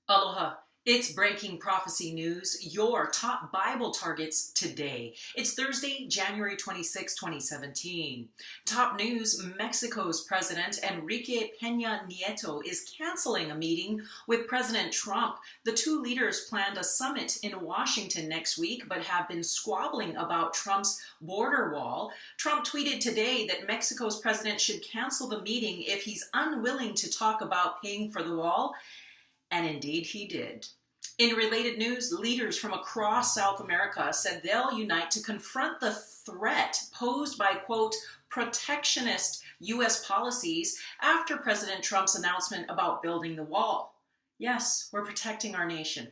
Aloha. It's breaking prophecy news, your top Bible targets today. It's Thursday, January 26, 2017. Top news, Mexico's President Enrique Peña Nieto is canceling a meeting with President Trump. The two leaders planned a summit in Washington next week, but have been squabbling about Trump's border wall. Trump tweeted today that Mexico's president should cancel the meeting if he's unwilling to talk about paying for the wall. And indeed he did. In related news, leaders from across South America said they'll unite to confront the threat posed by, quote, protectionist U.S. policies after President Trump's announcement about building the wall. Yes, we're protecting our nation.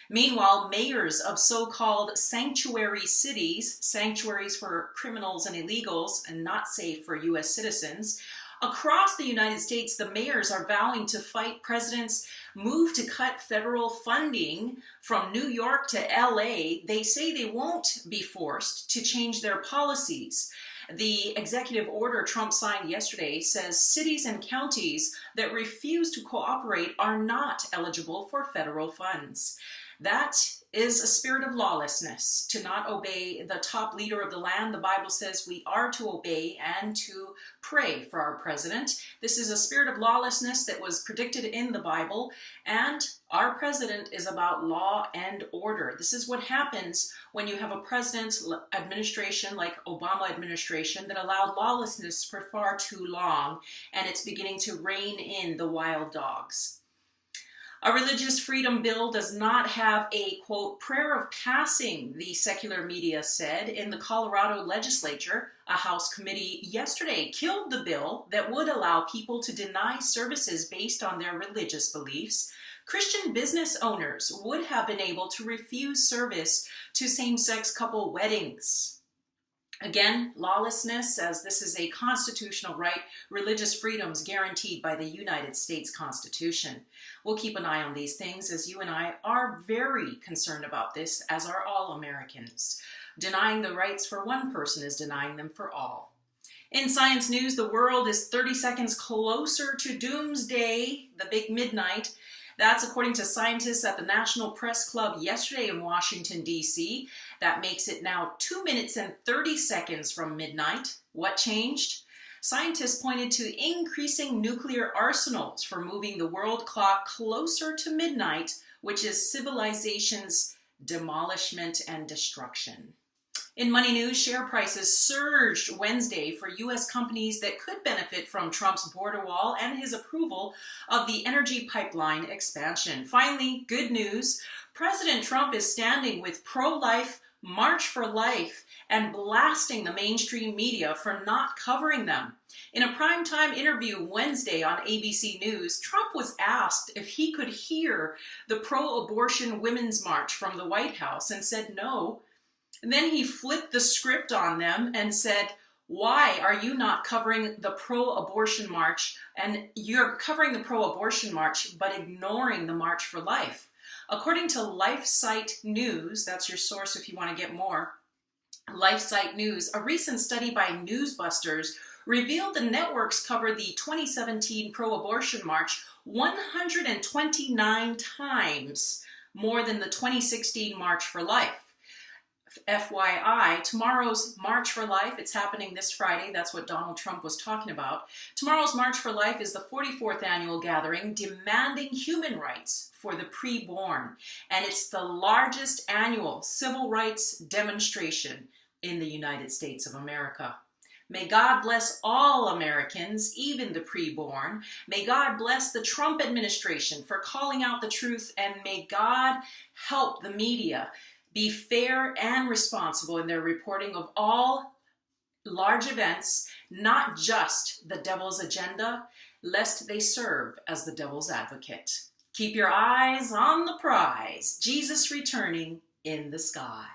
Meanwhile, mayors of so-called sanctuary cities, sanctuaries for criminals and illegals and not safe for U.S. citizens, across the United States, the mayors are vowing to fight President's move to cut federal funding from New York to LA. They say they won't be forced to change their policies. The executive order Trump signed yesterday says cities and counties that refuse to cooperate are not eligible for federal funds. That is a spirit of lawlessness, to not obey the top leader of the land. The Bible says we are to obey and to pray for our president. This is a spirit of lawlessness that was predicted in the Bible, and our president is about law and order. This is what happens when you have a president administration like Obama administration that allowed lawlessness for far too long, and it's beginning to rein in the wild dogs. A religious freedom bill does not have a, quote, prayer of passing, the secular media said. In the Colorado legislature, a House committee yesterday killed the bill that would allow people to deny services based on their religious beliefs. Christian business owners would have been able to refuse service to same-sex couple weddings. Again, lawlessness, as this is a constitutional right, religious freedoms guaranteed by the United States Constitution. We'll keep an eye on these things, as you and I are very concerned about this, as are all Americans. Denying the rights for one person is denying them for all. In science news, the world is 30 seconds closer to doomsday, the big midnight. That's according to scientists at the National Press Club yesterday in Washington, D.C. That makes it now 2 minutes and 30 seconds from midnight. What changed? Scientists pointed to increasing nuclear arsenals for moving the world clock closer to midnight, which is civilization's demolishment and destruction. In money news, share prices surged Wednesday for U.S. companies that could benefit from Trump's border wall and his approval of the energy pipeline expansion. Finally, good news. President Trump is standing with pro-life March for Life and blasting the mainstream media for not covering them. In a primetime interview Wednesday on ABC News, Trump was asked if he could hear the pro-abortion Women's March from the White House and said no. And then he flipped the script on them and said, why are you not covering the pro-abortion march? And you're covering the pro-abortion march, but ignoring the March for Life. According to LifeSite News, that's your source if you want to get more, LifeSite News, a recent study by Newsbusters revealed the networks covered the 2017 pro-abortion march 129 times more than the 2016 March for Life. FYI, tomorrow's March for Life, it's happening this Friday. That's what Donald Trump was talking about. Tomorrow's March for Life is the 44th annual gathering demanding human rights for the preborn. And it's the largest annual civil rights demonstration in the United States of America. May God bless all Americans, even the preborn. May God bless the Trump administration for calling out the truth, and may God help the media be fair and responsible in their reporting of all large events, not just the devil's agenda, lest they serve as the devil's advocate. Keep your eyes on the prize, Jesus returning in the sky.